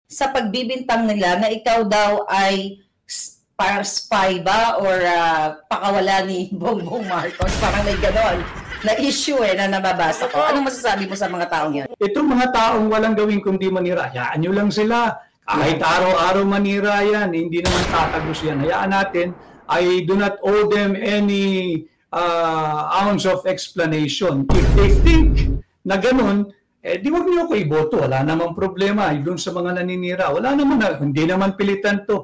sa pagbibintang nila na ikaw daw ay para spy ba or pakawala ni Bongbong Marcos? Parang may ganon na issue na nababasa ko. Anong masasabi mo sa mga taong yun? Itong mga taong walang gawin kundi manira, hayaan nyo lang sila. Kahit araw-araw manira yan, hindi naman tatagos yan. Hayaan natin. I do not owe them any ounce of explanation. If they think na ganun, di wag niyo ko iboto. Wala namang problema. Doon sa mga naninira, wala naman, hindi naman pilitan to.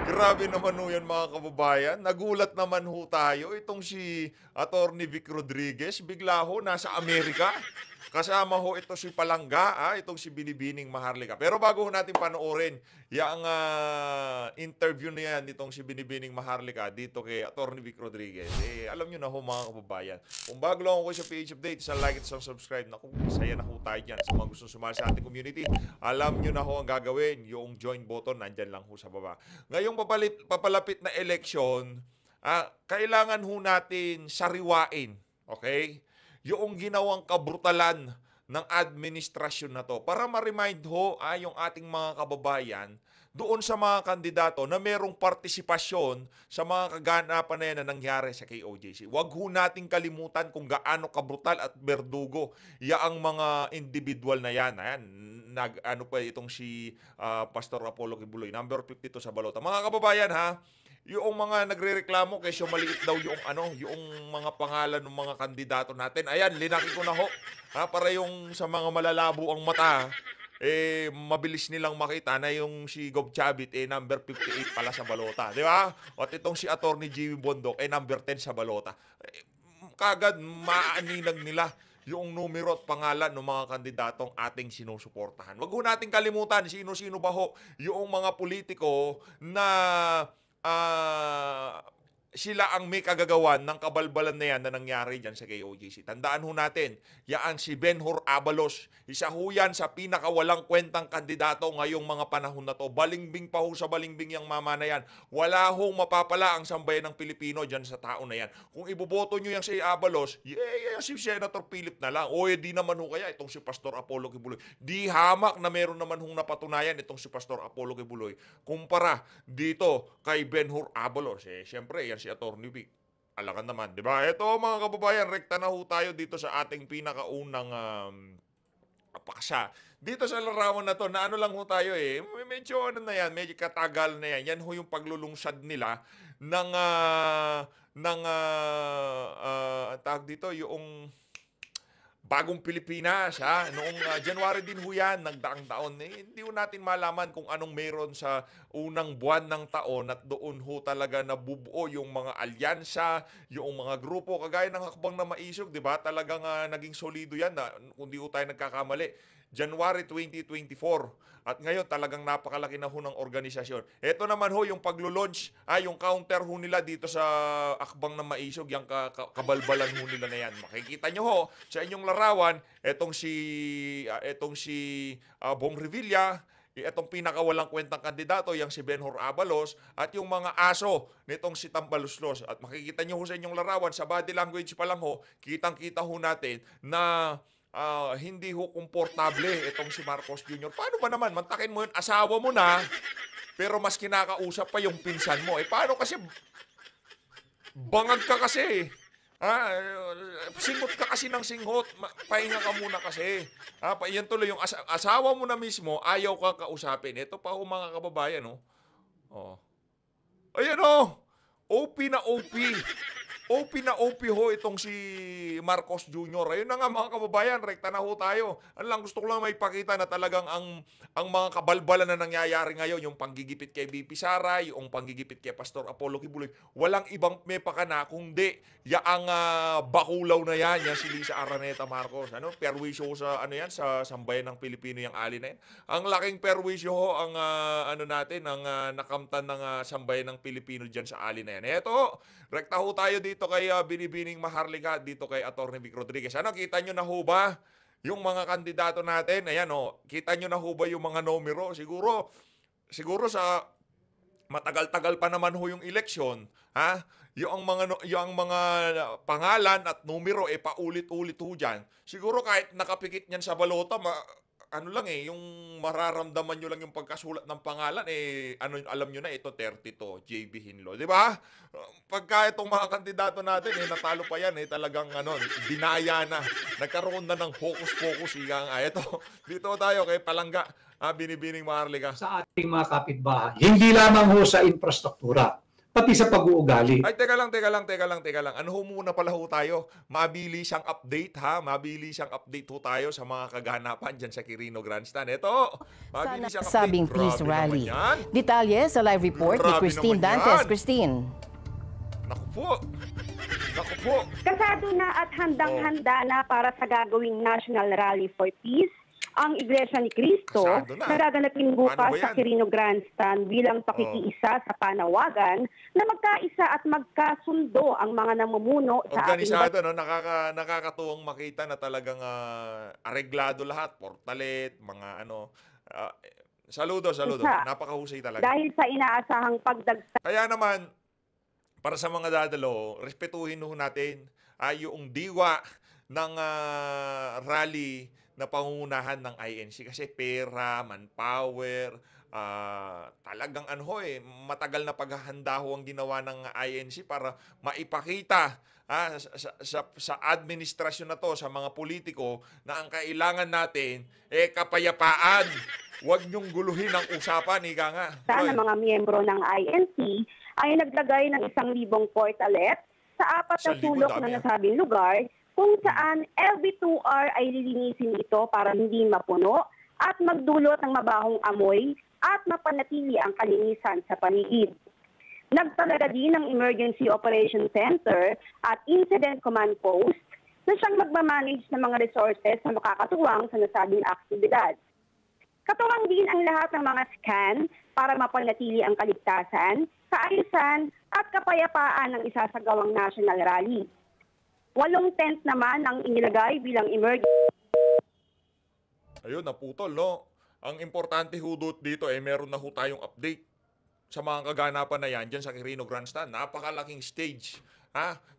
Grabe naman ho yan mga kababayan. Nagulat naman ho tayo. Itong si Atty. Vic Rodriguez, bigla ho nasa Amerika. Kasama ho ito si Palangga, itong si Binibining Maharlika. Pero bago ho natin panoorin yung interview na yan nitong si Binibining Maharlika dito kay Atty. Vic Rodriguez, alam nyo na ho mga kababayan. Kung bago lang ako sa PH Update, sa like at sa subscribe, naku, masaya na ho tayo dyan. Sa mga gustong sumali sa ating community, alam nyo na ho ang gagawin. Yung join button, nandyan lang ho sa baba. Ngayong papalapit na eleksyon, kailangan ho natin sariwain, okay? Yung ginawang kabrutalan ng administrasyon na to para ma-remind ho yung ating mga kababayan doon sa mga kandidato na merong partisipasyon sa mga kaganapan na yan na nangyari sa KOJC. Huwag ho nating kalimutan kung gaano kabrutal at berdugo yaang mga individual na yan. Ayan, pa itong si Pastor Apollo Kibuloy, number 52 sa balota. Mga kababayan yung mga nagrereklamo kesyo maliit daw yung mga pangalan ng mga kandidato natin. Ayan, linaki ko na ho. Para yung sa mga malalabo ang mata, mabilis nilang makita na yung si Gob Chavit number 58 pala sa balota, di ba? At itong si Atty. Jimmy Bondok number 10 sa balota. Kagad maaninag nila yung numero at pangalan ng mga kandidatong ating sinusuportahan. Wag ho nating kalimutan sino-sino ba ho yung mga politiko na sila ang may kagagawan ng kabalbalan na yan na nangyari dyan sa KOJC. Tandaan ho natin, yaan si Benhur Abalos, isa ho yan sa pinakawalang kwentang kandidato ngayong mga panahon na to. Balingbing pa ho sa balingbing yung mama na yan. Wala hong mapapala ang sambayan ng Pilipino dyan sa tao na yan. Kung iboboto nyo yan si Abalos, si Senator Philip na lang. O di naman ho kaya itong si Pastor Apollo Kibuloy. Di hamak na meron naman hong napatunayan itong si Pastor Apollo Kibuloy kumpara dito kay Benhur Abalos. Siyempre, yan si Atty. Vic. Alangan naman, di ba? Ito mga kababayan, rekta na ho tayo dito sa ating pinakaunang paksa. Dito sa larawan na to, na ano lang ho tayo medyo na yan, medyo katagal na yan. Yan ho yung paglulungsad nila ng tawag dito, yung Bagong Pilipinas, noong January din ho yan, nagdaang taon. Hindi ho natin malaman kung anong meron sa unang buwan ng taon at doon ho talaga nabubuo yung mga alyansa, yung mga grupo, kagaya ng Hakbang na Maisog, di ba? Talagang naging solido yan, kung di ho tayo nagkakamali. January 2024. At ngayon talagang napakalaki na ho ng organisasyon. Ito naman ho yung paglo-launch, yung counter ho nila dito sa Akbang na Maisog, yung kabalbalan ho nila na yan. Makikita nyo ho sa inyong larawan, etong si Bong Revilla, itong pinakawalang kwentang kandidato, yung si Benhur Abalos, at yung mga aso nitong si Tambaluslos. At makikita nyo ho sa inyong larawan, sa body language pa lang ho, kitang-kita ho natin na hindi ho komportable itong si Marcos Jr. Paano ba naman? Mantakin mo yun, asawa mo na, pero mas kinakausap pa yung pinsan mo. Paano kasi? Bangag ka kasi. Singot ka kasi ng singot. Pahinga ka muna kasi. Yan tuloy yung asawa mo na mismo, ayaw kang kausapin. Ito pa ho mga kababayan. Ayan OP na OP. OP na OP ho itong si Marcos Jr. Ayun na nga mga kababayan, rekta na ho tayo. Ano lang, gusto ko lang maipakita na talagang ang mga kabalbalan na nangyayari ngayon, yung panggigipit kay BP Sara, yung panggigipit kay Pastor Apollo Kibuloy, walang ibang may pakana kundi yaang bakulaw na yan si Lisa Araneta Marcos. Perwisyo sa sa sambayan ng Pilipino yung ali na yan. Ang laking perwisyo ho ang ang nakamtan ng sambayan ng Pilipino diyan sa ali na yan. Eto, rekta ho tayo dito kay Binibining Maharlika, dito kay Atty. Vic Rodriguez. Kita nyo na ho ba yung mga kandidato natin? Ayan kita nyo na ho ba yung mga numero? Siguro sa matagal-tagal pa naman ho yung eleksyon, yung mga pangalan at numero paulit-ulit ho dyan. Siguro kahit nakapikit niyan sa balota, ano lang yung mararamdaman nyo lang yung pagkasulat ng pangalan, ano, alam nyo na, ito 32, JB Hinlo. Di ba? Pagka itong mga kandidato natin, natalo pa yan, talagang, dinaya na. Nagkaroon na ng hocus-pocus, ika nga. Ito, dito tayo kay Palangga, Binibining Maharlika. Sa ating mga kapitbahay, hindi lamang ho sa infrastruktura, pati sa pag-uugali. Ay, teka lang. Ano ho muna pala ho tayo? Mabilis ang update, ha? Mabilis ang update ho tayo sa mga kaganapan dyan sa Quirino Grandstand. Ito, mabilis ang update. Sabing peace rally. Detalye sa live report ni Christine Dantes. Christine. Naku po. Kasado na at handang-handa na para sa gagawing National Rally for Peace ang Iglesia ni Cristo na gaganapin bukas sa Quirino Grandstand bilang pakikiisa sa panawagan na magkaisa at magkasundo ang mga namumuno sa ating organisado, nakakatuwang makita na talagang areglado lahat, portalet, mga saludo. Napakahusay talaga. Dahil sa inaasahang pagdagsa. Kaya naman, para sa mga dadalo, respetuhin natin yung diwa ng rally na pangungunahan ng INC kasi pera, manpower, talagang matagal na paghahanda ho ang ginawa ng INC para maipakita sa administrasyon na to, sa mga politiko, na ang kailangan natin kapayapaan. Huwag niyong guluhin ang usapan, ika nga. Sana mga miyembro ng INC ay naglagay ng 1,000 portalet sa 4 na sulok na nasabing lugar, kung saan every 2 hours ay lilinisin ito para hindi mapuno at magdulot ng mabahong amoy at mapanatili ang kalinisan sa paligid. Nagtalaga din ng Emergency Operation Center at Incident Command Post na siyang magmamanage ng mga resources na makakatuwang sa nasabing aktibidad. Katuwang din ang lahat ng mga scan para mapanatili ang kaligtasan, kaayusan at kapayapaan ng isasagawang national rally. 8 tent naman ang inilagay bilang emergency. Ayun, naputol, no? Ang importante hudot dito, meron na ho tayong update sa mga kaganapan na yan dyan sa Quirino Grandstand. Napakalaking stage.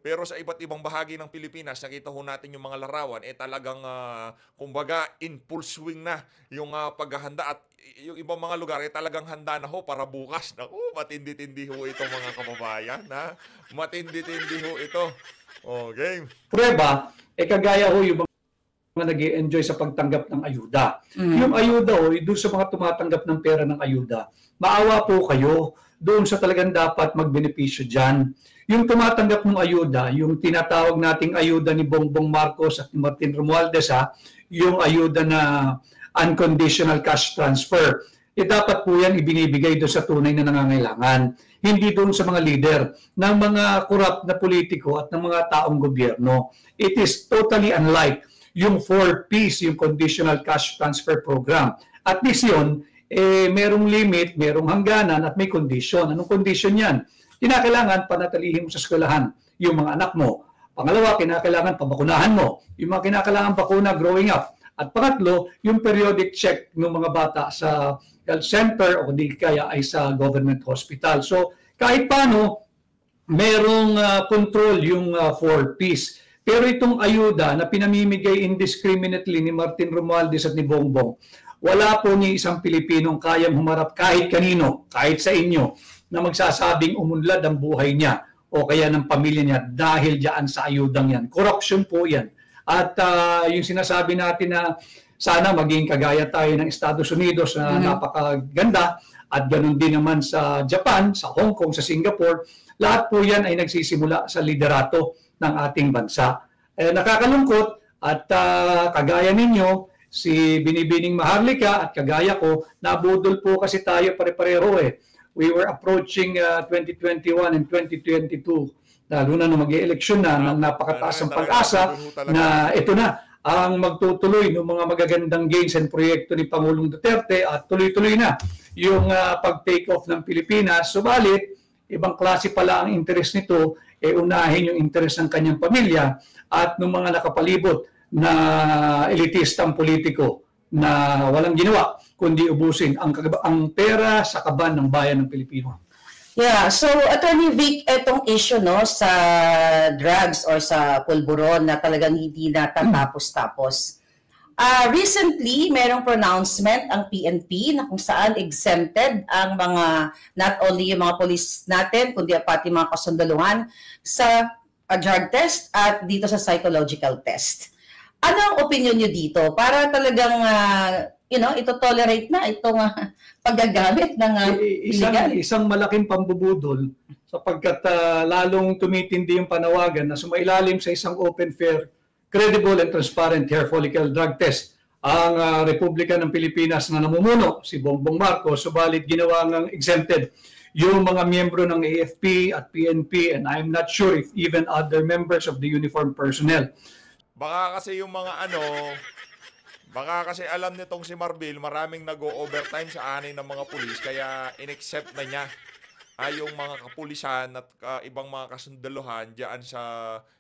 Pero sa iba't ibang bahagi ng Pilipinas, nakita ho natin yung mga larawan, talagang, kumbaga, in full swing na yung paghahanda. At yung ibang mga lugar, talagang handa na ho para bukas. Matindi-tindi ho ito, mga kababayan. Matindi-tindi ho ito. Okay. Prueba, kagaya ho yung mga nag-i-enjoy sa pagtanggap ng ayuda. Yung ayuda doon sa mga tumatanggap ng pera ng ayuda, maawa po kayo doon sa talagang dapat magbenepisyo dyan. Yung tumatanggap ng ayuda, yung tinatawag nating ayuda ni Bongbong Marcos at ni Martin Romualdez, yung ayuda na unconditional cash transfer, dapat po yan ibinibigay doon sa tunay na nangangailangan. Hindi doon sa mga leader ng mga corrupt na politiko at ng mga taong gobyerno. It is totally unlike yung 4Ps, yung Conditional Cash Transfer Program. At least yun, merong limit, merong hangganan at may condition. Anong condition yan? Kinakailangan panatilihin mo sa eskwelahan yung mga anak mo. Pangalawa, kinakailangan pabakunahan mo. Yung mga kinakailangan bakuna growing up. At pangatlo, yung periodic check ng mga bata sa health center o di kaya ay sa government hospital. So, kahit paano, merong control yung 4Ps. Pero itong ayuda na pinamimigay indiscriminately ni Martin Romualdez at ni Bongbong, wala po ni isang Pilipinong kayang humarap kahit kanino, kahit sa inyo, na magsasabing umunlad ang buhay niya o kaya ng pamilya niya dahil diyan sa ayudang yan. Corruption po yan. At yung sinasabi natin na sana maging kagaya tayo ng Estados Unidos na napakaganda at ganun din naman sa Japan, sa Hong Kong, sa Singapore, lahat po yan ay nagsisimula sa liderato ng ating bansa. Nakakalungkot at kagaya ninyo, si Binibining Maharlika at kagaya ko, nabudol po kasi tayo pare-pareho We were approaching 2021 and 2022. Lalo na nung mag-e-eleksyon na, ng napakataas ng pag-asa na ito na ang magtutuloy ng mga magagandang gains and proyekto ni Pangulong Duterte at tuloy-tuloy na yung pag-take off ng Pilipinas. Subalit, ibang klase pala ang interest nito, unahin yung interest ng kanyang pamilya at ng mga nakapalibot na elitistang politiko na walang ginawa kundi ubusin ang pera sa kaban ng bayan ng Pilipino. Yeah, so Attorney Vic, itong issue sa drugs or sa pulburon na talagang hindi natatapos-tapos. Recently, merong pronouncement ang PNP na kung saan exempted ang mga, not only yung mga police natin, kundi pati mga kasundaluhan sa drug test at dito sa psychological test. Ano ang opinion nyo dito? Para talagang, ito tolerate na itong paggagamit ng illegal. Isang malaking pambubudol sapagkat lalong tumitindi yung panawagan na sumailalim sa isang open, fair, credible and transparent hair follicle drug test ang Republika ng Pilipinas na namumuno, si Bongbong Marcos, subalit ginawa ng exempted yung mga miyembro ng AFP at PNP, and I'm not sure if even other members of the uniformed personnel. Baka kasi yung mga baka kasi alam nitong si Marbil, maraming nag-o-overtime sa anay ng mga pulis, kaya in-accept na niya yung mga kapulisan at ibang mga kasundaluhan diyan sa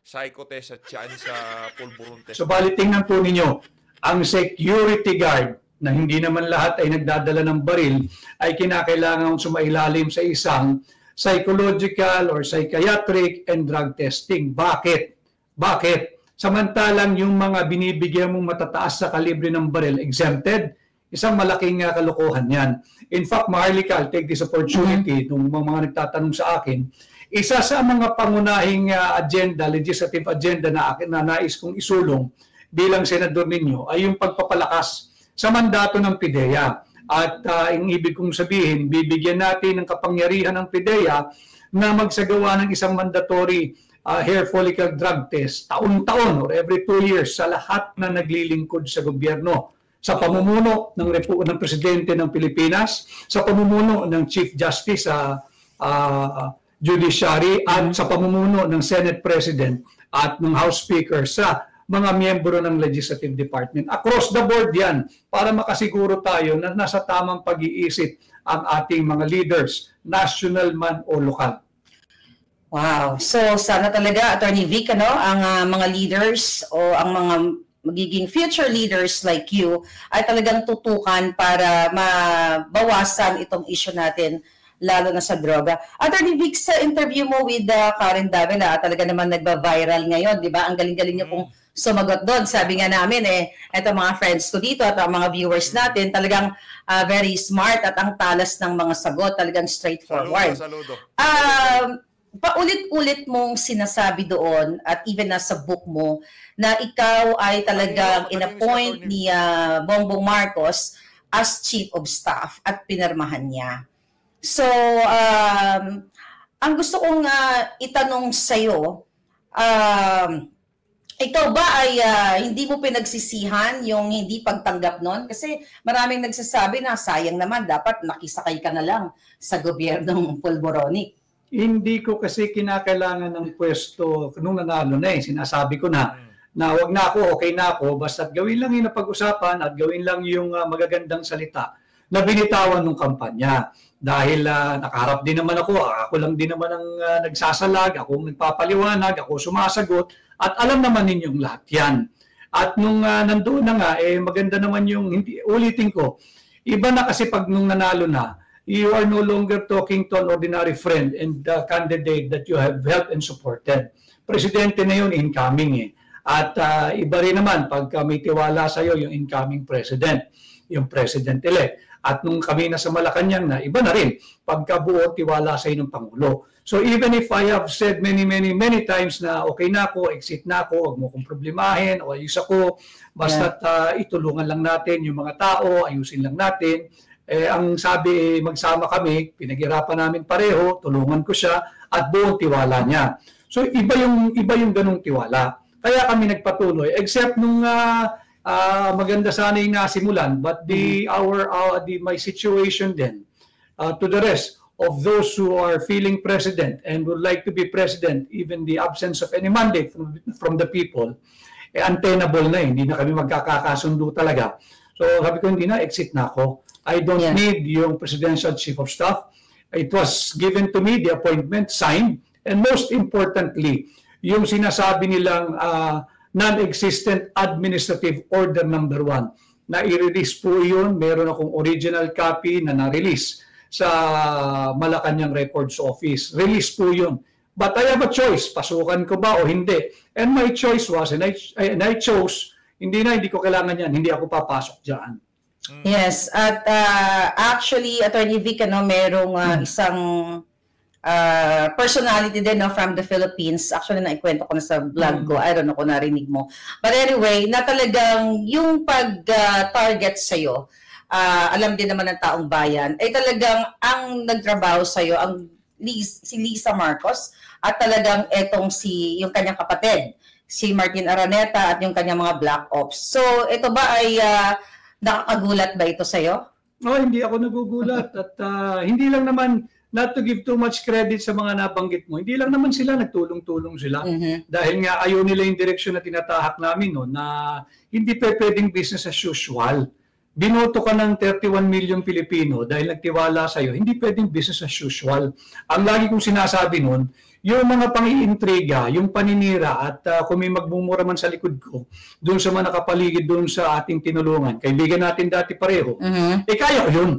psychotest at diyan sa pulburon test. So bali tingnan po ninyo, ang security guard na hindi naman lahat ay nagdadala ng baril ay kinakailangan sumailalim sa isang psychological or psychiatric and drug testing. Bakit? Bakit? Samantalang yung mga binibigyan mong matataas sa kalibre ng baril exempted, isang malaking kalokohan yan. In fact, Maharlika, I'll take this opportunity nung mga nagtatanong sa akin, isa sa mga pangunahing agenda, legislative agenda na nais kong isulong bilang senador ninyo ay yung pagpapalakas sa mandato ng PIDEA. At ang ibig kong sabihin, bibigyan natin ng kapangyarihan ng PIDEA na magsagawa ng isang mandatory hair follicle drug test taon-taon or every 2 years sa lahat na naglilingkod sa gobyerno. Sa pamumuno ng Presidente ng Pilipinas, sa pamumuno ng Chief Justice sa Judiciary, at sa pamumuno ng Senate President at ng House Speaker sa mga miyembro ng Legislative Department. Across the board yan, para makasiguro tayo na nasa tamang pag-iisip ang ating mga leaders, national man o lokal. Wow. So sana talaga, Attorney Vic, ang mga leaders o ang mga magiging future leaders like you ay talagang tutukan para mabawasan itong issue natin, lalo na sa droga. Attorney Vic, sa interview mo with Karen Davila, talaga naman nagba-viral ngayon, di ba? Ang galing-galing niyo pong sumagot doon. Sabi nga namin, eto mga friends ko dito at ang mga viewers natin, talagang very smart at ang talas ng mga sagot, talagang straightforward. Saludo. Paulit-ulit mong sinasabi doon at even nasa book mo na ikaw ay talagang in-appoint ni Bongbong Marcos as Chief of Staff at pinirmahan niya. So, ang gusto kong itanong sa'yo, ikaw ba ay hindi mo pinagsisihan yung hindi pagtanggap nun? Kasi maraming nagsasabi na sayang naman, dapat nakisakay ka na lang sa gobyernong Pulboronic. Hindi ko kasi kinakailangan ng pwesto nung nanalo na sinasabi ko na wag na ako, okay na ako, basta gawin lang yung napag-usapan at gawin lang yung magagandang salita na binitawan ng kampanya. Dahil nakaharap din naman ako lang din naman ang nagsasalag, ako nagpapaliwanag, ako sumasagot, at alam naman ninyong lahat yan. At nung nandoon na nga, maganda naman yung, ulitin ko, iba na kasi pag nung nanalo na, you are no longer talking to an ordinary friend and the candidate that you have helped and supported. Presidente na yun, incoming At iba rin naman pag may tiwala sa iyo yung incoming president, yung president-elect. At nung kami na sa Malacanang na, iba na rin pagkabuo tiwala sa iyo ng Pangulo. So even if I have said many times na okay na ako, exit na ako, huwag mo kong problemahin, o ayos ako, basta itulungan lang natin yung mga tao, ayusin lang natin. Ang sabi, magsama kami, pinaghirapan namin pareho, tulungan ko siya, at buong tiwala niya. So iba yung ganung tiwala. Kaya kami nagpatuloy, except nung maganda sana yung nasimulan, but my situation then, to the rest of those who are feeling president and would like to be president, even the absence of any mandate from the people, untenable na hindi na kami magkakasundo talaga. So sabi ko, hindi na, exit na ako. I don't need yung presidential chief of staff. It was given to me, the appointment, signed, and most importantly, yung sinasabi nilang non-existent administrative order number 1. Na-release po yun, meron akong original copy na na-release sa Malacanang Records Office. Release po yun. But I have a choice, pasukan ko ba o hindi. And my choice was, and I chose, hindi ko kailangan yan, hindi ako papasok dyan. Yes, at actually, Attorney Vic, merong isang personality din from the Philippines. Actually, naikwento ko na sa vlog ko. I don't know kung narinig mo. But anyway, na talagang yung pag-target sa'yo, alam din naman ng taong bayan, ay talagang ang nagtrabaho sa'yo, si Lisa Marcos, at talagang yung kanyang kapatid, si Martin Araneta at yung kanyang mga Black Ops. So, ito ba ay nakakagulat ba ito sa'yo? No, hindi ako nagugulat. At hindi lang naman, not to give too much credit sa mga nabanggit mo, hindi lang naman sila, nagtulong-tulong sila. Dahil nga ayaw nila yung direksyon na tinatahak namin, no, na hindi pwedeng business as usual. Binoto ka ng 31 million Pilipino dahil nagtiwala sa'yo, hindi pwedeng business as usual. Ang lagi kong sinasabi nun, yung mga pang-iintriga, yung paninira, at kung may magmumura man sa likod ko, doon sa mga nakapaligid doon sa ating tinulungan, kaibigan natin dati pareho, kaya ko yun.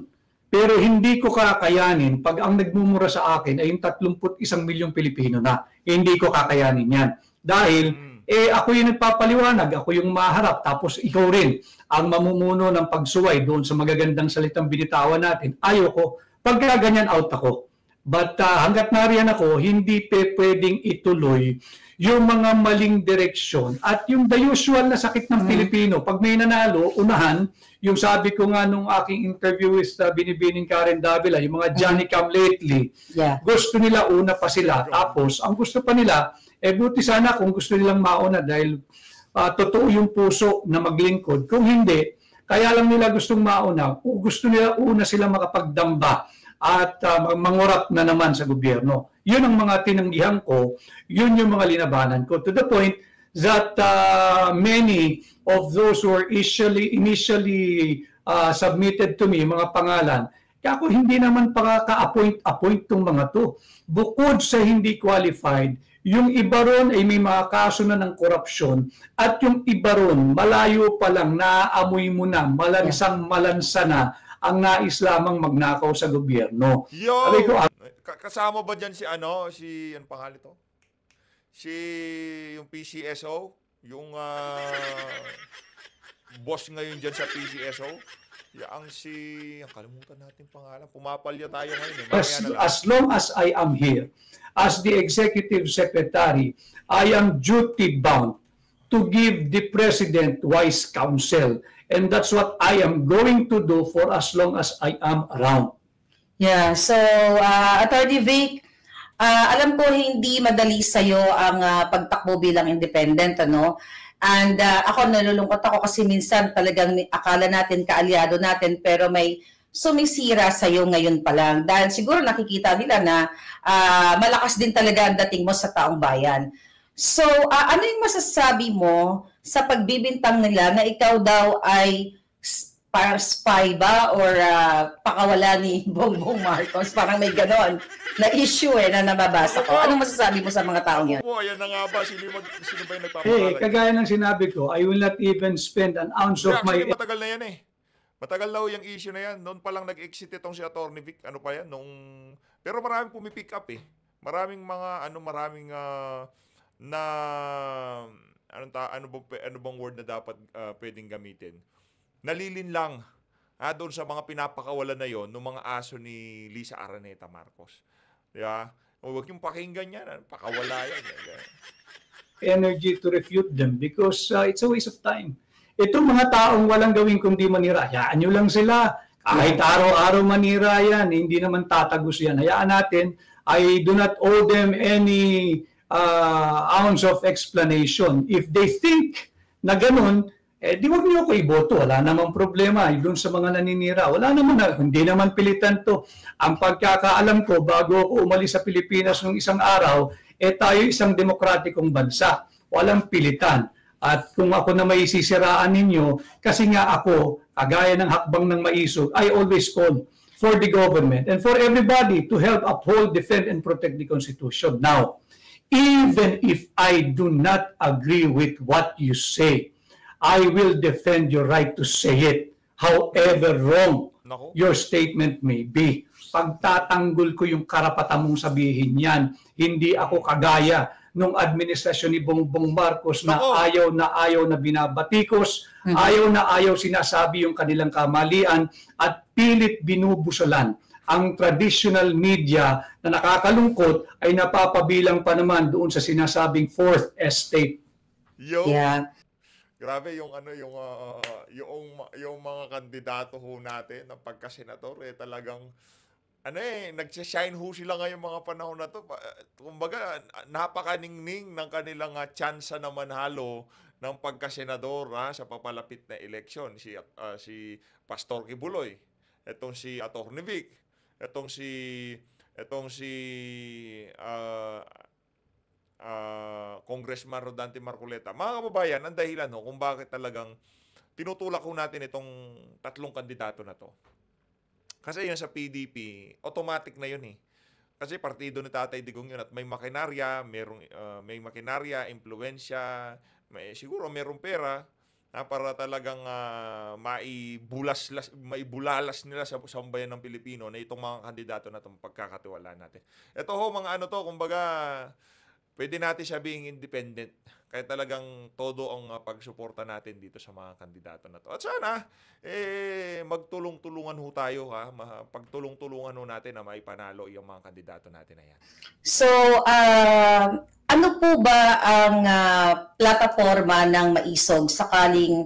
Pero hindi ko kakayanin pag ang nagmumura sa akin ay yung 31 milyong Pilipino na. Hindi ko kakayanin yan. Dahil ako yung nagpapaliwanag, ako yung maharap, tapos ikaw rin ang mamumuno ng pagsuway doon sa magagandang salitang binitawan natin. Ayoko, pagka ganyan out ako. But hanggat nariyan ako, hindi pwedeng ituloy yung mga maling direksyon at yung the usual na sakit ng Pilipino. Pag may nanalo, unahan, yung sabi ko nga nung aking interview with Binibining Karen Davila, yung mga Johnny Come Lately, gusto nila una pa sila. Tapos, ang gusto pa nila, buti sana kung gusto nilang mauna dahil totoo yung puso na maglingkod. Kung hindi, kaya lang nila gustong mauna, gusto nila una sila makapagdamba at mangurap na naman sa gobyerno. Yun ang mga tinanggihan ko, yun yung mga linabanan ko. To the point that many of those who were initially submitted to me, mga pangalan, ako hindi naman ka-appoint tong mga to. Bukod sa hindi qualified, yung iba ron ay may mga kaso na ng korupsyon at yung iba ron malayo pa lang naaamoy mo na, malansang malansa na ang nais lamang magnakaw sa gobyerno. Yo! Kasama ba dyan si ano pangalan ito? Yung PCSO? Yung boss ngayon dyan sa PCSO? Ang kalimutan natin pangalan. Pumapalya tayo ngayon. As long as I am here, as the Executive Secretary, I am duty-bound to give the President wise counsel. And that's what I am going to do for as long as I am around. Yeah, so Attorney Vic, alam ko hindi madali sa'yo ang pagtakbo bilang independent, And ako nalulungkot ako kasi minsan talagang akala natin kaalyado natin pero may sumisira sa'yo ngayon pa lang. Dahil siguro nakikita nila na malakas din talaga ang dating mo sa taong bayan. So, ano yung masasabi mo sa pagbibintang nila na ikaw daw ay spy ba or pakawala ni Bongbong Marcos? Parang may ganon na issue na nababasa ko. Anong masasabi mo sa mga taong yan? Ayan na nga ba? Sino ba yung nagpapalala? Kagaya ng sinabi ko, I will not even spend an ounce of my... Matagal na yan Matagal na yung issue na yan. Noon pa lang nag-exit itong si Atty. Vic. Ano pa yan? Pero maraming pumipick up Maraming mga, ano bang word na dapat pwedeng gamitin? Nalilin lang doon sa mga pinapakawalan na yon ng mga aso ni Lisa Araneta Marcos. Diba? Huwag yung pakinggan yan. Pakawala yan. Energy to refute them because it's a waste of time. Itong mga taong walang gawin kundi manira, hayaan nyo lang sila. Kahit araw-araw manira yan, hindi naman tatagos yan. Hayaan natin, I do not owe them any ounce of explanation. If they think na ganun, di wag niyo ako iboto. Wala namang problema doon sa mga naninira. Wala naman, hindi naman pilitan to. Ang pagkakaalam ko, bago ako umalis sa Pilipinas nung isang araw, tayo isang demokratikong bansa. Walang pilitan. At kung ako na may sisiraan ninyo, kasi nga ako, kagaya ng hakbang ng maisog, I always call for the government and for everybody to help uphold, defend, and protect the Constitution. Now, even if I do not agree with what you say, I will defend your right to say it, however wrong Nako. your statement may be. Pagtatanggol ko yung karapatan mong sabihin yan. Hindi ako kagaya nung administrasyon ni Bongbong Marcos na ayaw na binabatikos, ayaw sinasabi yung kanilang kamalian at pilit binubusalan. Ang traditional media na nakakalungkot ay napapabilang pa naman doon sa sinasabing fourth estate. Yeah. Grabe yung yung mga kandidato ho natin ng pagka-senador talagang nagse-shine ho sila ngayong mga panahon na to. Kumbaga, napakaningning ng kanilang tsansa na manalo ng pagka-senador sa papalapit na eleksyon. Si Pastor Kibuloy, itong si Atty. Vic, itong si Congressman Rodante Marcoleta. Mga kababayan, ang dahilan kung bakit talagang tinutulak ho natin itong tatlong kandidato na to. Kasi yun sa PDP, automatic na yun Kasi partido ni Tatay Digong yun at may makinarya, may makinarya, impluwensya, siguro merong pera para talagang maibulalas nila sa sambayan ng Pilipino na itong mga kandidato na itong pagkakatiwalaan natin. Ito mga kumbaga, pwede natin sabihing independent. Kaya talagang todo ang pagsuporta natin dito sa mga kandidato na to. At sana, magtulong-tulungan ho tayo pagtulong-tulungan ho natin na maipanalo yung mga kandidato natin na yan. So, ano po ba ang plataforma ng Maisog sakaling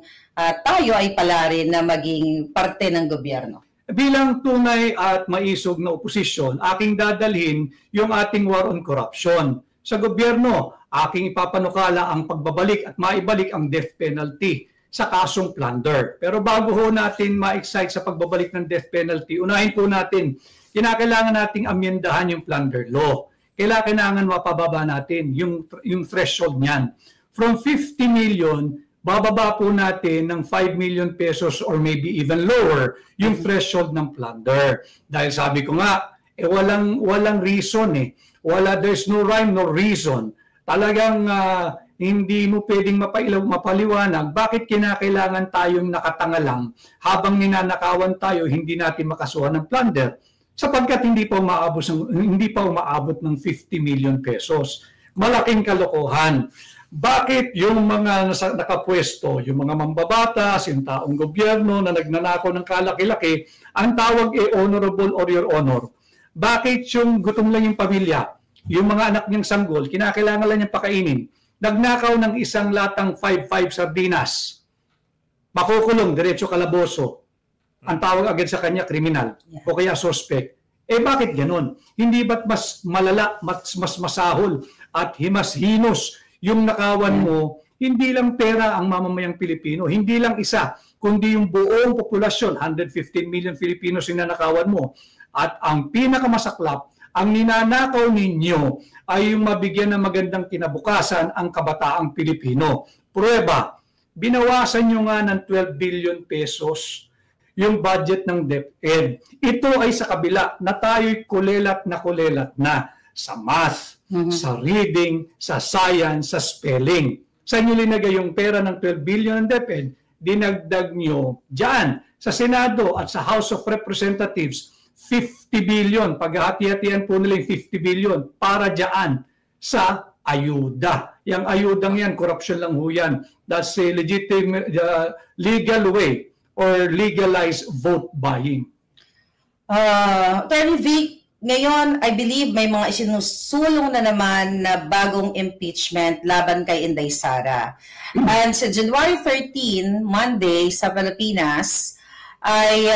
tayo ay pala rin na maging parte ng gobyerno? Bilang tunay at maisog na oposisyon, aking dadalhin yung ating war on corruption. Sa gobyerno, aking ipapanukala ang pagbabalik at maibalik ang death penalty sa kasong plunder. Pero bago ho natin ma-excite sa pagbabalik ng death penalty, unahin po natin, kinakailangan nating amyendahan yung plunder law. Kailangan mapababa natin yung threshold niyan. From 50 million, bababa po natin ng 5 million pesos or maybe even lower yung threshold ng plunder. Dahil sabi ko nga, walang reason there's no rhyme, no reason. Talagang hindi mo pwedeng mapaliwanag bakit kinakailangan tayong nakatanga lang habang ninanakawan tayo, hindi natin makasuhan ng plunder sapagkat hindi pa umaabot ng 50 million pesos. Malaking kalokohan. Bakit yung mga nakapwesto, yung mga mambabatas, yung taong gobyerno na nagnanakaw ng kalaki-laki, ang tawag honorable or your honor? Bakit yung gutom lang yung pamilya, yung mga anak niyang sanggol, kinakailangan lang niyang pakainin, nagnakaw ng isang latang 5-5 sardinas, makukulong, diretso kalaboso, ang tawag agad sa kanya, kriminal, o kaya suspect. Bakit ganun? Hindi ba't mas malala, mas masahol at mas hinos yung nakawan mo, hindi lang pera ang mamamayang Pilipino, hindi lang isa, kundi yung buong populasyon, 115 million Filipinos yung nanakawan mo. At ang pinakamasaklap, ang ninanakaw ninyo ay yung mabigyan ng magandang kinabukasan ang kabataang Pilipino. Prueba, binawasan nyo nga ng 12 billion pesos yung budget ng DepEd. Ito ay sa kabila na tayo'y kulelat na sa math, sa reading, sa science, sa spelling. Sa inyo linagay yung pera ng 12 billion ng DepEd, dinagdag nyo dyan sa Senado at sa House of Representatives 50 billion, paghahati-hatian po nila yung 50 billion para dyan sa ayuda. Yung ayudang yan, corruption lang ho yan. That's a legitimate, legal way or legalized vote buying. Attorney Vic, ngayon, I believe may mga isinusulong na naman na bagong impeachment laban kay Inday Sara. And sa January 13, Monday, sa Pilipinas, ay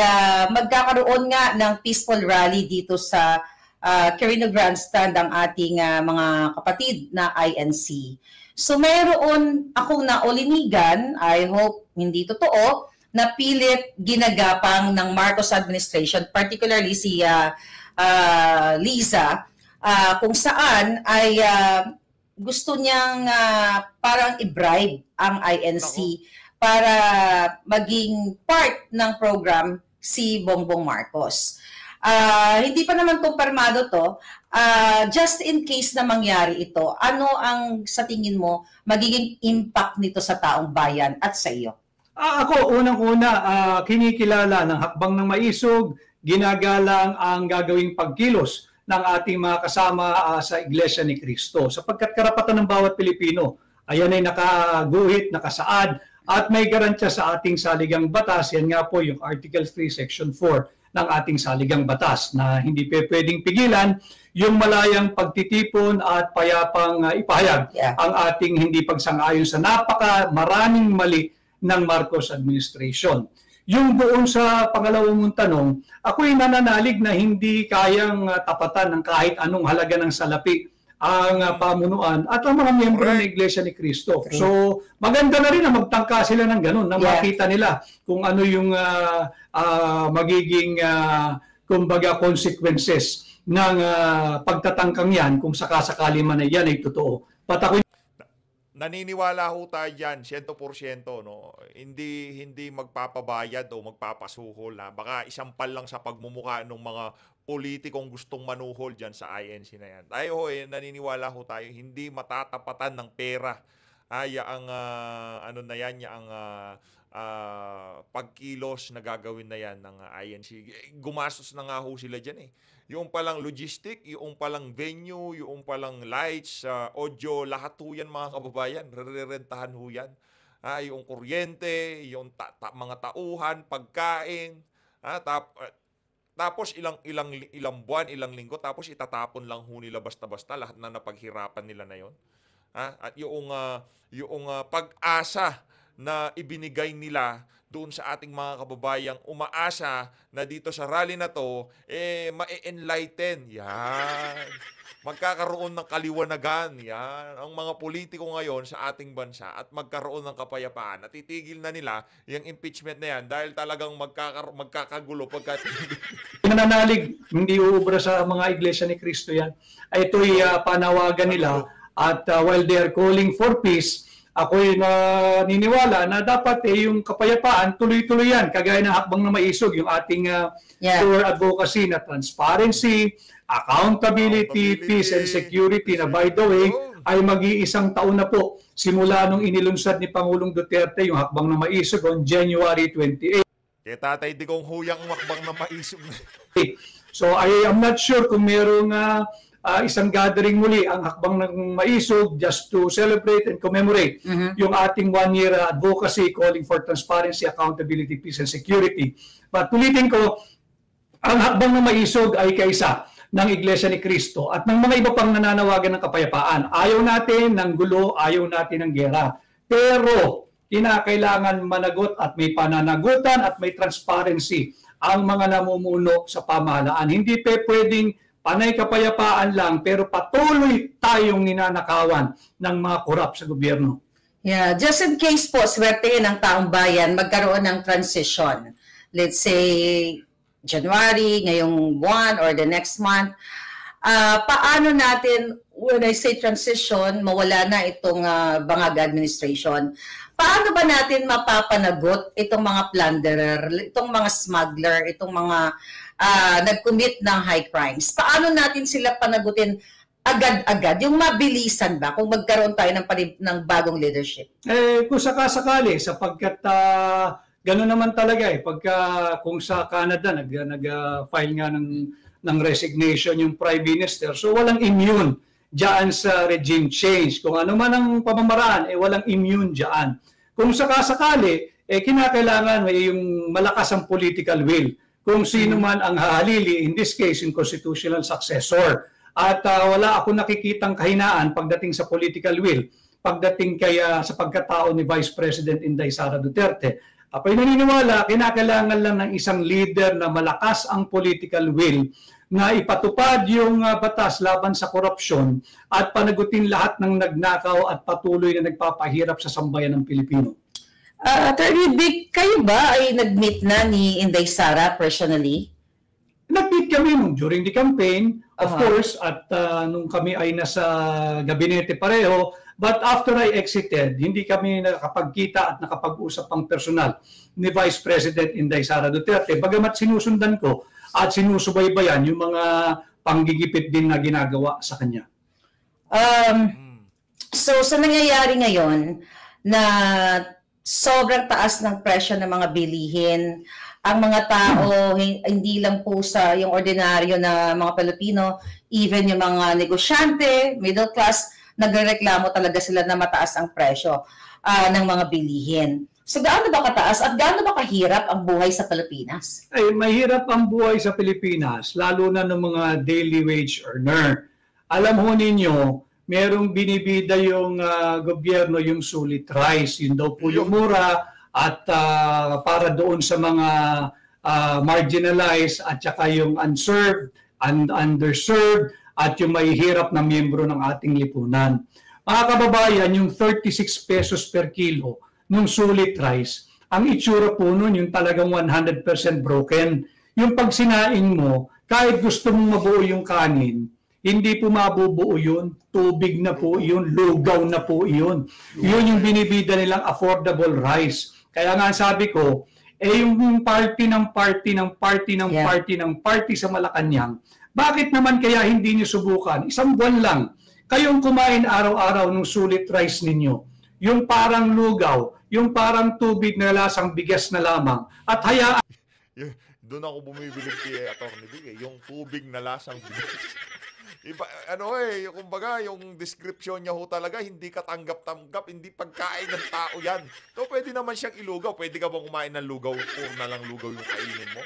magkakaroon nga ng peaceful rally dito sa Quirino Grandstand ang ating mga kapatid na INC. So mayroon akong naulinigan, I hope hindi totoo, na pilit ginagapang ng Marcos administration, particularly si Liza, kung saan ay gusto niyang parang i-bribe ang INC para maging part ng program si Bongbong Marcos. Hindi pa naman kumpirmado to. Just in case na mangyari ito, ano ang sa tingin mo magiging impact nito sa taong bayan at sa iyo? Ako, unang-una, kinikilala ng Hakbang ng Maisog, ginagalang ang gagawing pagkilos ng ating mga kasama sa Iglesia ni Cristo. Sapagkat karapatan ng bawat Pilipino, ayan ay nakaguhit, nakasaad, at may garantiya sa ating saligang batas. Yan nga po yung Article 3, Section 4 ng ating saligang batas na hindi pwedeng pigilan yung malayang pagtitipon at payapang ipahayag ang ating hindi pagsang-ayon sa maraming mali ng Marcos administration. Yung doon sa pangalawang mong tanong, ako'y nananalig na hindi kayang tapatan ng kahit anong halaga ng salapi ang pamunuan at ang mga miyembro ng Iglesia ni Cristo. So, maganda na rin na magtangka sila ng ganun, na makita nila kung ano yung magiging kumbaga consequences ng pagtatangkang yan kung sakasakali man ay yan ay totoo. Naniniwala ho tayo dyan, 100%, no? Hindi magpapabayad o magpapasuhol na baka isampal lang sa pagmumukha ng mga politikong gustong manuhol dyan sa INC na yan. Tayo naniniwala ho tayo, hindi matatapatan ng pera. Ang pagkilos na gagawin na yan ng INC. Gumastos na nga ho sila dyan eh. Yung palang logistic, yung palang venue, yung palang lights, audio, lahat ho yan mga kababayan. Rerentahan ho yan. Yung kuryente, yung mga tauhan, pagkain. Tapos ilang buwan, ilang linggo, tapos itatapon lang ho nila basta-basta lahat na napaghirapan nila na yon. At yung pag-asa na ibinigay nila doon sa ating mga kababayang umaasa na dito sa rally na to, ma-enlighten. Yan. Magkakaroon ng kaliwanagan. Yan. Ang mga politiko ngayon sa ating bansa at magkaroon ng kapayapaan. Natitigil na nila yung impeachment na yan dahil talagang magkakagulo pagkat nananalig, hindi uubra sa mga Iglesia ni Cristo yan. Ito'y panawagan nila at while they are calling for peace, ako'y naniniwala na dapat yung kapayapaan tuloy-tuloy yan. Kagaya ng Hakbang na Maisog, yung ating pure advocacy na transparency, accountability, peace and security na by the way ay mag-iisang taon na po simula nung inilunsad ni Pangulong Duterte yung Hakbang na Maisog on January 28. Kaya Tatay Digong huyang Hakbang na Maisog. So I am not sure kung merong isang gathering muli ang Hakbang ng Maisog just to celebrate and commemorate yung ating one-year advocacy calling for transparency, accountability, peace and security. But tulitin ko, ang Hakbang ng Maisog ay kaisa ng Iglesia ni Cristo at ng mga iba pang nananawagan ng kapayapaan. Ayaw natin ng gulo, ayaw natin ng gera. Pero kinakailangan managot at may pananagutan at may transparency ang mga namumuno sa pamahalaan. Hindi pwedeng panay kapayapaan lang pero patuloy tayong ninanakawan ng mga korap sa gobyerno. Yeah, just in case po, swertehin ng taong bayan, magkaroon ng transition. Let's say, January, ngayong buwan or the next month. Paano natin, when I say transition, mawala na itong bangag administration, paano ba natin mapapanagot itong mga plunderer, itong mga smuggler, itong mga nag-commit ng high crimes? Paano natin sila panagutin agad-agad? Yung mabilisan ba kung magkaroon tayo ng bagong leadership? Kung sakasakali, sapagkat gano'n naman talaga kung sa Canada nag-file nga ng resignation yung Prime Minister, so walang immune diyan sa regime change. Kung ano man ang pamamaraan, walang immune diyan. Kung sakasakali, kinakailangan may yung malakas ang political will kung sino man ang hahalili, in this case, yung constitutional successor. At wala ako nakikitang kahinaan pagdating sa political will, pagdating sa pagkatao ni Vice President Inday Sara Duterte. Ako'y naniniwala, kinakailangan lang ng isang leader na malakas ang political will na ipatupad yung batas laban sa korupsyon at panagutin lahat ng nagnakaw at patuloy na nagpapahirap sa sambayan ng Pilipino. Attorney Vic, kayo ba ay nag-meet na ni Inday Sara personally? Nag-meet kami during the campaign, of course, at nung kami ay nasa gabinete pareho. But after I exited, hindi kami nakapagkita at nakapag-usap pang personal ni Vice President Inday Sara Duterte. Bagamat sinusundan ko at sinusubaybayan yung mga panggigipit din na ginagawa sa kanya. So, sa nangyayari ngayon na sobrang taas ng presyo ng mga bilihin. Ang mga tao, hindi lang po sa yung ordinaryo na mga Pilipino, even yung mga negosyante, middle class, nagrereklamo talaga sila na mataas ang presyo ng mga bilihin. So gaano ba kataas at gaano ba kahirap ang buhay sa Pilipinas? Ay, mahirap ang buhay sa Pilipinas, lalo na ng mga daily wage earner. Alam ho ninyo, merong binibida yung gobyerno yung sulit rice. Yun daw po yung mura at para doon sa mga marginalized at saka yung unserved and underserved at yung mahihirap na miyembro ng ating lipunan. Mga kababayan, yung 36 pesos per kilo nung sulit rice, ang itsura po nun yung talagang 100% broken. Yung pag sinain mo, kahit gusto mong mabuo yung kanin, hindi po mabubuo yun, tubig na po yun, lugaw na po yun. Yun yung binibida nilang affordable rice. Kaya nga sabi ko, yung party sa Malacanang, bakit naman kaya hindi nyo subukan? Isang buwan lang, kayong kumain araw-araw ng sulit rice ninyo. Yung parang lugaw, yung parang tubig na lasang bigas na lamang. At hayaan. Doon ako bumibili kay Atty. Vic, yung tubig na lasang bigas. Iba, kumbaga, yung description niya ho talaga, hindi katanggap-tanggap, hindi pagkain ng tao yan. So, pwede naman siyang ilugaw. Pwede ka bang kumain ng lugaw, or na lang lugaw yung kainin mo?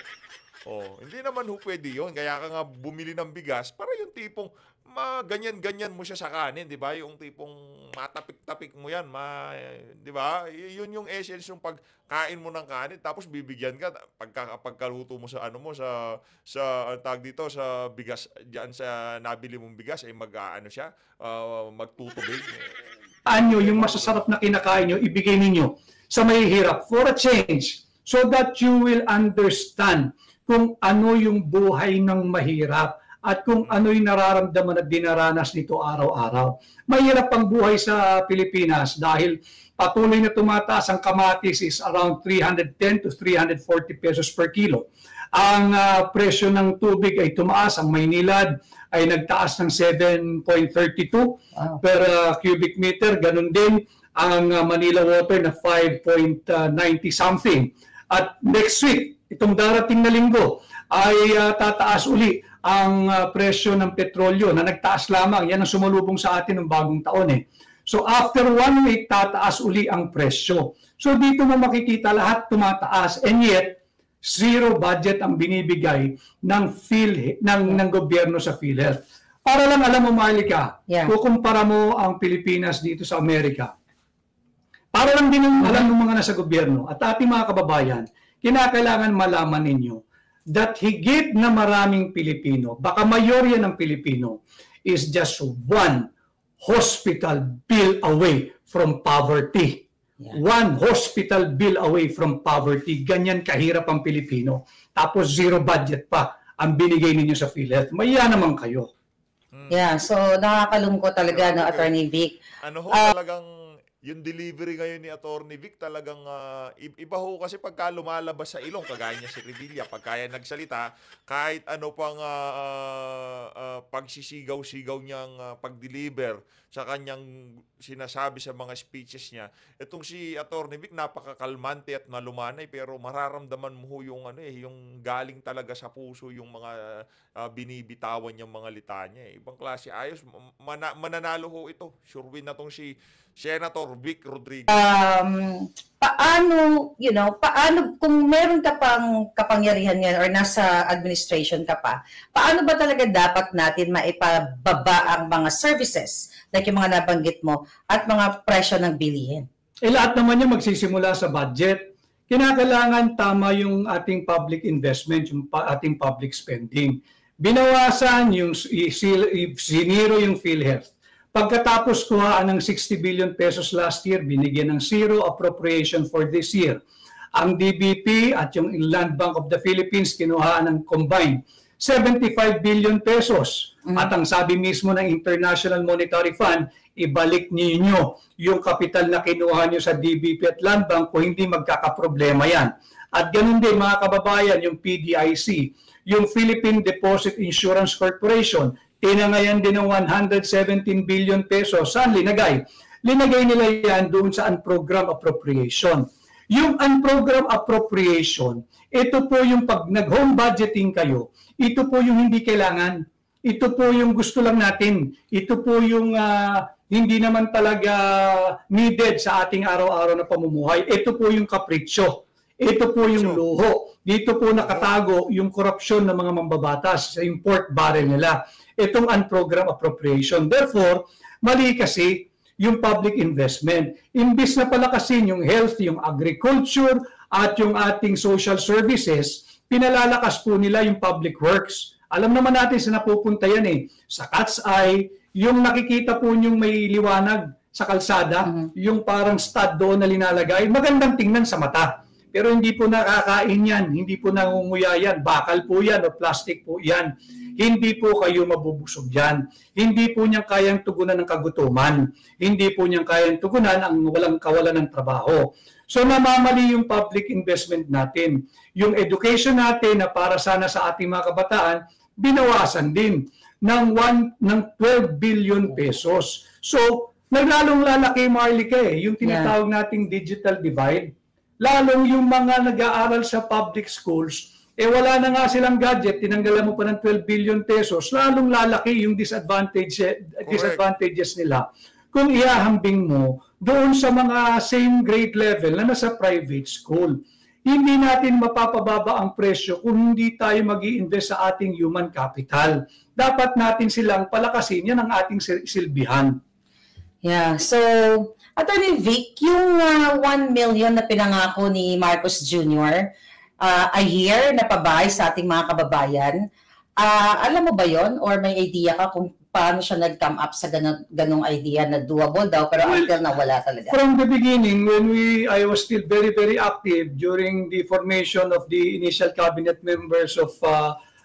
Hindi naman ho pwede yun. Kaya ka nga bumili ng bigas para yung tipong ganyan-ganyan mo siya sa kanin, di ba? Yung tipong matapik-tapik mo yan, di ba? Yun yung essence yung pagkain mo ng kanin, tapos bibigyan ka pagkaluto mo sa tag dito sa bigas diyan sa nabili mong bigas ay siya, magtutubig. Anyo yung masasarap na kinakain nyo, ibigay ninyo sa mahihirap for a change so that you will understand kung ano yung buhay ng mahirap at kung ano yung nararamdaman at dinaranas nito araw-araw. Mahirap ang buhay sa Pilipinas dahil patuloy na tumataas ang kamatis is around 310 to 340 pesos per kilo. Ang presyo ng tubig ay tumaas. Ang Maynilad ay nagtaas ng 7.32 per cubic meter. Ganun din ang Manila Water na 5.90 something. At next week, itong darating na linggo, ay tataas uli ang presyo ng petrolyo na nagtaas lamang. Yan ang sumalubong sa atin ng bagong taon eh. So after 1 week, tataas uli ang presyo. So dito mo makikita lahat tumataas, and yet zero budget ang binibigay ng gobyerno sa PhilHealth. Para lang alam mo, Marlica, kukumpara mo ang Pilipinas dito sa Amerika. Para lang din alam ng mga nasa gobyerno at ating mga kababayan, kinakailangan malaman ninyo that higit na maraming Pilipino, baka mayorya ng Pilipino, is just one hospital bill away from poverty. One hospital bill away from poverty. Ganyan kahirap ang Pilipino. Tapos zero budget pa ang binigay ninyo sa PhilHealth. Maya naman kayo. Yeah, so nakakalungkot talaga, no, Attorney Vic. Talagang yung delivery ngayon ni Atty. Vic talagang iba ho kasi pagka lumalabas sa ilong, kagaya niya si Revilla, pagka nagsalita, kahit ano pang pagsisigaw-sigaw niyang pag-deliver sa kanyang sinasabi sa mga speeches niya, itong si Atty. Vic napakakalmante at nalumanay, pero mararamdaman mo yung yung galing talaga sa puso yung mga binibitawan niyang mga litanya. Ibang klase, ayos, mananalo ho ito. Sure win na tong si Senator Vic Rodriguez. Paano kung meron ka pang kapangyarihan yan or nasa administration ka pa, paano ba talaga dapat natin maipababa ang mga services like yung mga nabanggit mo at mga presyo ng bilihin? Lahat naman yan magsisimula sa budget. Kinakailangan tama yung ating public investment, yung ating public spending. Binawasan yung siniro yung PhilHealth. Pagkatapos kuhaan ng 60 billion pesos last year, binigyan ng zero appropriation for this year. Ang DBP at yung Land Bank of the Philippines kinuhaan ng combined 75 billion pesos. At ang sabi mismo ng International Monetary Fund, ibalik ninyo yung kapital na kinuha nyo sa DBP at Land Bank kung hindi magkakaproblema yan. At ganun din mga kababayan, yung PDIC, yung Philippine Deposit Insurance Corporation, tinangayan din ng 117 billion pesos. Saan linagay? linagay nila yan doon sa unprogrammed appropriation. Yung unprogrammed appropriation, ito po yung pag nag-home budgeting kayo, ito po yung hindi kailangan. Ito po yung gusto lang natin. Ito po yung hindi naman talaga needed sa ating araw-araw na pamumuhay. Ito po yung kapritsyo. Ito po yung luho. Dito po nakatago yung korupsyon ng mga mambabatas sa import barrel nila. Itong unprogrammed appropriation. Therefore, mali kasi yung public investment. Imbis na palakasin yung health, yung agriculture, at yung ating social services, pinalalakas po nila yung public works. Alam naman natin sa napupunta yan eh. Sa cat's eye, yung nakikita po yung may liwanag sa kalsada, yung parang stud doon na linalagay, magandang tingnan sa mata. Pero hindi po nakakain yan, hindi po nangunguya yan, bakal po yan o plastic po yan. Hindi po kayo mabubusog yan. Hindi po niyang kayang tugunan ng kagutuman. Hindi po niyang kayang tugunan ang walang kawalan ng trabaho. So namamali yung public investment natin. Yung education natin na para sana sa ating mga kabataan, binawasan din ng 12 billion pesos. So naglalong lalaki, Marlica, yung tinatawag nating digital divide. Lalong yung mga nag-aaral sa public schools, wala na nga silang gadget, tinanggalan mo pa ng 12 billion pesos, lalong lalaki yung disadvantages nila. Kung ihahambing mo doon sa mga same grade level na nasa private school, hindi natin mapapababa ang presyo kung hindi tayo mag-i-invest sa ating human capital. Dapat natin silang palakasin, yan ang ating silbihan. Yeah, so Attorney Vic, yung 1 million na pinangako ni Marcos Jr. A year na pabahay sa ating mga kababayan, alam mo ba yon or may idea ka kung paano siya nag-come up sa ganong idea na doable daw pero until na wala talaga? From the beginning, when I was still very, very active during the formation of the initial cabinet members of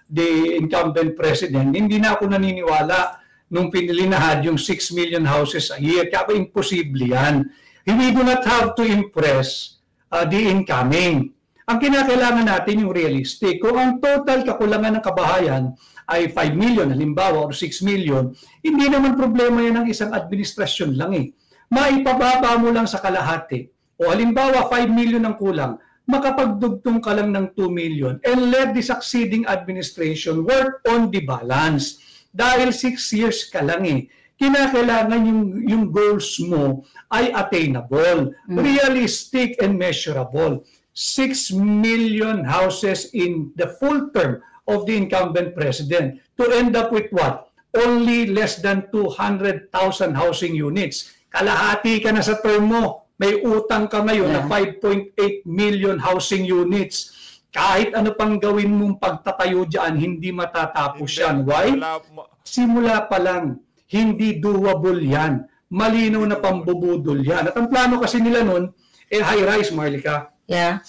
the incumbent president, hindi na ako naniniwala nung pinilinahad yung 6 million houses a year. Kaya imposible yan. We do not have to impress the incoming. Ang kinakailangan natin yung realistic. Kung ang total kakulangan ng kabahayan ay 5 million, halimbawa, or 6 million, hindi naman problema yan ng isang administrasyon lang eh. Maipababa mo lang sa kalahati. O halimbawa, 5 million ang kulang, makapagdugtong ka lang ng 2 million and let the succeeding administration work on the balance. Dahil 6 years ka lang eh, kinakailangan yung goals mo ay attainable, realistic and measurable. 6 million houses in the full term of the incumbent president to end up with what? Only less than 200,000 housing units. Kalahati ka na sa term mo. May utang ka ngayon na 5.8 million housing units. Kahit ano pang gawin mong pagtatayo dyan, hindi matatapos yan. Why? Simula pa lang, hindi doable yan. Malinaw na pambubudol yan. At ang plano kasi nila nun, high-rise, Marlica. Yeah.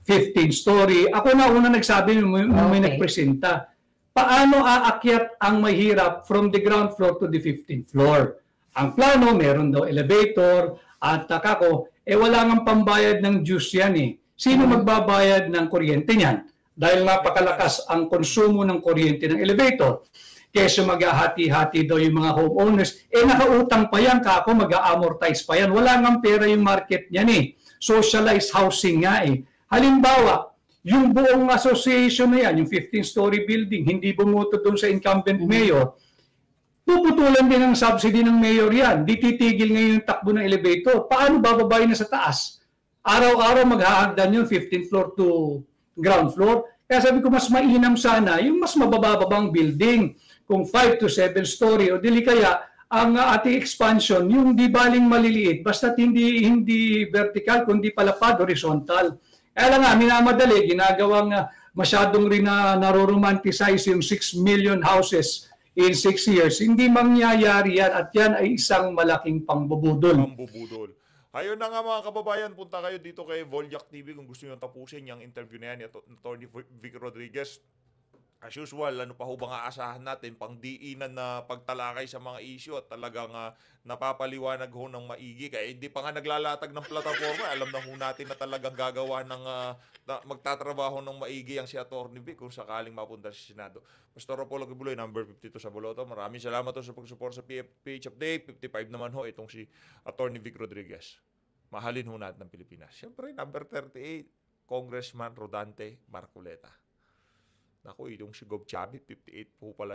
15-story. Ako na una nagsabi nung may nagpresenta. Paano aakyat ang mahirap from the ground floor to the 15th floor? Ang plano, meron daw elevator at kako, wala nga pambayad ng dues yan eh. Sino magbabayad ng kuryente niyan? Dahil napakalakas ang konsumo ng kuryente ng elevator. Kesa maghahati-hati daw yung mga homeowners, nakautang pa yan, kako mag-a-amortize pa yan. Wala nga pera yung market niyan eh. Socialized housing nga eh. Halimbawa, yung buong association na yan, yung 15-story building, hindi bumoto doon sa incumbent mayor, puputulan din ng subsidy ng mayor yan. Di titigil ngayon yung takbo ng elevator. Paano bababayin na sa taas? Araw-araw maghahagdan yung 15th floor to ground floor. Kaya sabi ko, mas mainam sana yung mas mabababang building. Kung 5 to 7 story o dili kaya ang ating expansion, yung di baling maliliit, basta't hindi vertical, kundi palapad, horizontal. Kaya lang nga, minamadali, ginagawang masyadong rin na naroromanticize yung 6 million houses in 6 years. Hindi mangyayari yan at yan ay isang malaking pangbubudol. Pangbubudol. Ayun na nga mga kababayan, punta kayo dito kay Volyak TV kung gusto nyo tapusin yung interview na yan ni Atty. Vic Rodriguez. as usual, ano pa ho bang aasahan natin pang diinan na pagtalakay sa mga issue at talagang napapaliwanag ho ng maigi. Kaya hindi pa nga naglalatag ng plataforma. Alam na ho natin na talagang gagawa ng magtatrabaho ng maigi ang si Atty. Vic kung sakaling mapunta sa Senado. Pastor Apollo Kibuloy, number 52 sa Boloto. Maraming salamat ho sa pag-support sa PH Update. 55 naman ho itong si Atty. Vic Rodriguez. Mahalin ho natin ng Pilipinas. Siyempre, number 38, Congressman Rodante Marcoleta. Naku, itong si Gob Chavit, 58 po pala